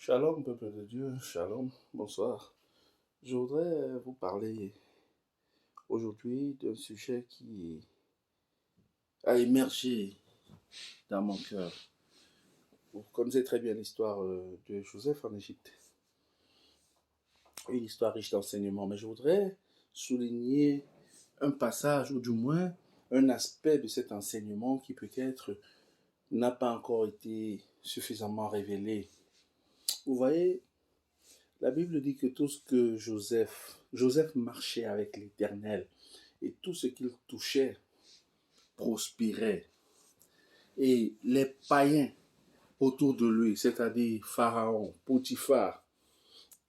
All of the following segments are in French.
Shalom, peuple de Dieu, shalom, bonsoir. Je voudrais vous parler aujourd'hui d'un sujet qui a émergé dans mon cœur. Vous connaissez très bien l'histoire de Joseph en Égypte. Une histoire riche d'enseignements, mais je voudrais souligner un passage ou du moins un aspect de cet enseignement qui peut-être n'a pas encore été suffisamment révélé. Vous voyez, la Bible dit que tout ce que Joseph marchait avec l'Éternel et tout ce qu'il touchait prospérait. Et les païens autour de lui, c'est-à-dire Pharaon, Potiphar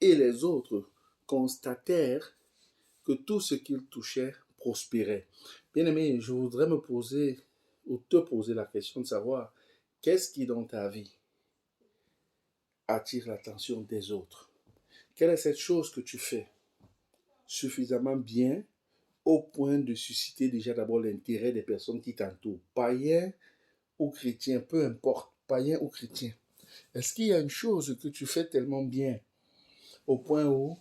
et les autres, constatèrent que tout ce qu'il touchait prospérait. Bien-aimé, je voudrais me poser ou te poser la question de savoir qu'est-ce qui dans ta vie attire l'attention des autres? Quelle est cette chose que tu fais suffisamment bien au point de susciter déjà d'abord l'intérêt des personnes qui t'entourent, païens ou chrétiens, peu importe, païens ou chrétiens. Est-ce qu'il y a une chose que tu fais tellement bien au point où,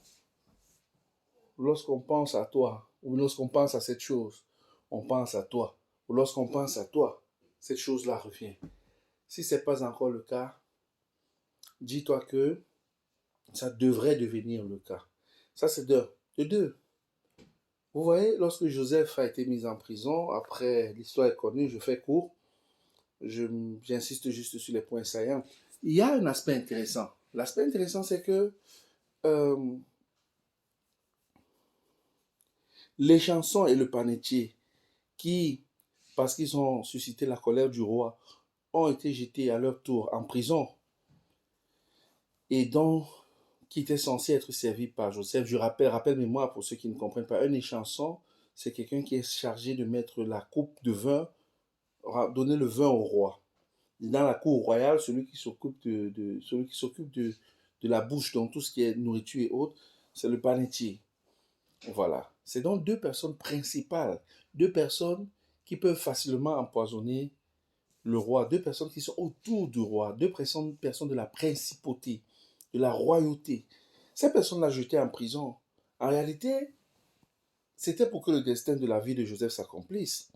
lorsqu'on pense à toi, ou lorsqu'on pense à cette chose, on pense à toi, ou lorsqu'on pense à toi, cette chose-là revient. Si ce n'est pas encore le cas, dis-toi que ça devrait devenir le cas. Ça, c'est de deux. Vous voyez, lorsque Joseph a été mis en prison, après, l'histoire est connue, je fais court, j'insiste juste sur les points saillants. Il y a un aspect intéressant. L'aspect intéressant, c'est que euh, les chansons et le panetier, qui, parce qu'ils ont suscité la colère du roi, ont été jetés à leur tour en prison, et donc qui étaient censés être servis par Joseph. Je rappelle-moi pour ceux qui ne comprennent pas, un échanson, c'est quelqu'un qui est chargé de mettre la coupe de vin, donner le vin au roi. Dans la cour royale, celui qui s'occupe de la bouche, donc tout ce qui est nourriture et autres, c'est le panetier. Voilà. C'est donc deux personnes principales, deux personnes qui peuvent facilement empoisonner le roi, deux personnes qui sont autour du roi, deux personnes de la principauté, de la royauté. Ces personnes-là jetées en prison, en réalité, c'était pour que le destin de la vie de Joseph s'accomplisse.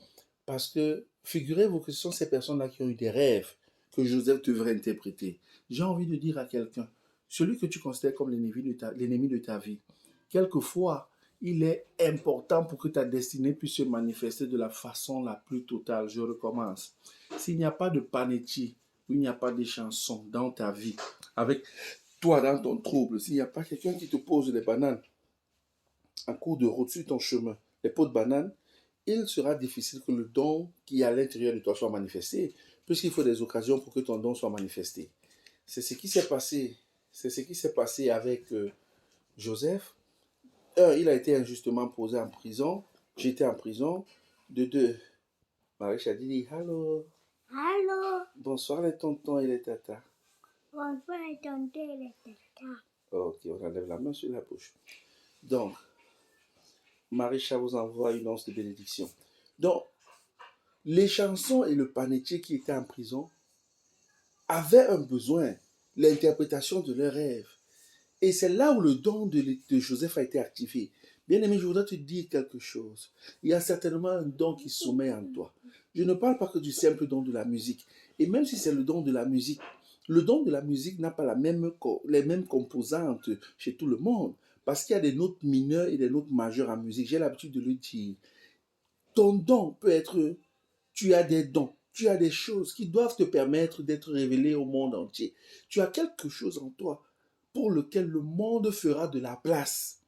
Parce que figurez-vous que ce sont ces personnes-là qui ont eu des rêves que Joseph devrait interpréter. J'ai envie de dire à quelqu'un, celui que tu considères comme l'ennemi de ta vie, quelquefois, il est important pour que ta destinée puisse se manifester de la façon la plus totale. Je recommence. S'il n'y a pas de panetier, il n'y a pas de chansons dans ta vie, avec toi dans ton trouble, s'il n'y a pas quelqu'un qui te pose des bananes en cours de route sur ton chemin, les pots de bananes, il sera difficile que le don qui est à l'intérieur de toi soit manifesté, puisqu'il faut des occasions pour que ton don soit manifesté. C'est ce qui s'est passé. C'est ce qui s'est passé avec Joseph. Un, il a été injustement posé en prison. J'étais en prison. De deux, Marie dit allô. Allô, Bonsoir les tontons et les tatas. bonsoir tonton et tata. Ok, on enlève la main sur la bouche. Donc, Marie-Cha vous envoie une once de bénédiction. Donc, les chansons et le panetier qui étaient en prison avaient un besoin, l'interprétation de leurs rêves. Et c'est là où le don de Joseph a été activé. Bien-aimé, je voudrais te dire quelque chose. Il y a certainement un don qui sommeille en toi. Je ne parle pas que du simple don de la musique. Et même si c'est le don de la musique, le don de la musique n'a pas les mêmes composantes chez tout le monde. Parce qu'il y a des notes mineures et des notes majeures en musique. J'ai l'habitude de le dire. Ton don peut être, tu as des dons, tu as des choses qui doivent te permettre d'être révélé au monde entier. Tu as quelque chose en toi pour lequel le monde fera de la place.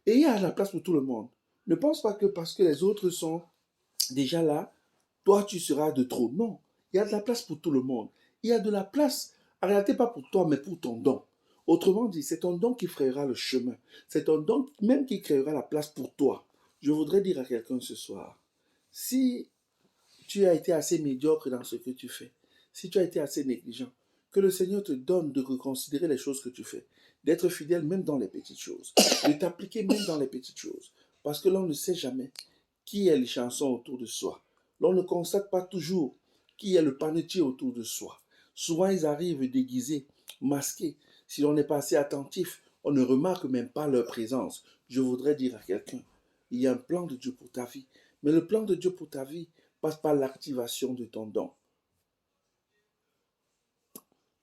Et il y a de la place pour tout le monde. Ne pense pas que parce que les autres sont déjà là, toi tu seras de trop. Non, il y a de la place pour tout le monde. Il y a de la place, en réalité pas pour toi, mais pour ton don. Autrement dit, c'est ton don qui frayera le chemin. C'est ton don même qui créera la place pour toi. Je voudrais dire à quelqu'un ce soir, si tu as été assez médiocre dans ce que tu fais, si tu as été assez négligent, que le Seigneur te donne de reconsidérer les choses que tu fais, d'être fidèle même dans les petites choses, de t'appliquer même dans les petites choses. Parce que l'on ne sait jamais qui est les chansons autour de soi. L'on ne constate pas toujours qui est le panetier autour de soi. Souvent, ils arrivent déguisés. masqués. Si l'on n'est pas assez attentif, on ne remarque même pas leur présence. Je voudrais dire à quelqu'un, il y a un plan de Dieu pour ta vie. Mais le plan de Dieu pour ta vie passe par l'activation de ton don.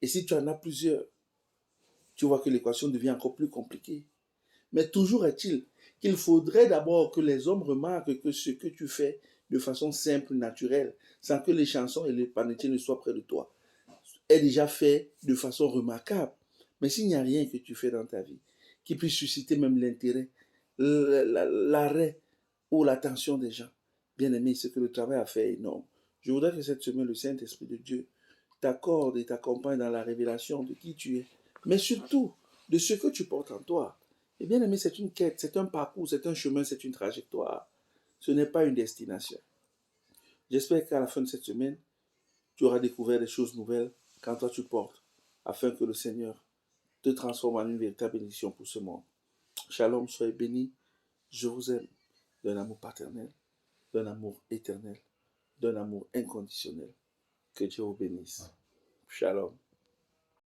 Et si tu en as plusieurs, tu vois que l'équation devient encore plus compliquée. Mais toujours est-il qu'il faudrait d'abord que les hommes remarquent que ce que tu fais de façon simple, naturelle, sans que les chansons et les panetiers ne soient près de toi, est déjà fait de façon remarquable. Mais s'il n'y a rien que tu fais dans ta vie qui puisse susciter même l'intérêt, l'arrêt ou l'attention des gens, bien aimé, c'est que le travail à faire est énorme. Je voudrais que cette semaine, le Saint-Esprit de Dieu t'accorde et t'accompagne dans la révélation de qui tu es, mais surtout de ce que tu portes en toi. Et bien aimé, c'est une quête, c'est un parcours, c'est un chemin, c'est une trajectoire. Ce n'est pas une destination. J'espère qu'à la fin de cette semaine, tu auras découvert des choses nouvelles quand toi tu portes, afin que le Seigneur te transforme en une véritable bénédiction pour ce monde. Shalom, soyez bénis. Je vous aime d'un amour paternel, d'un amour éternel, d'un amour inconditionnel. Que Dieu vous bénisse. Shalom.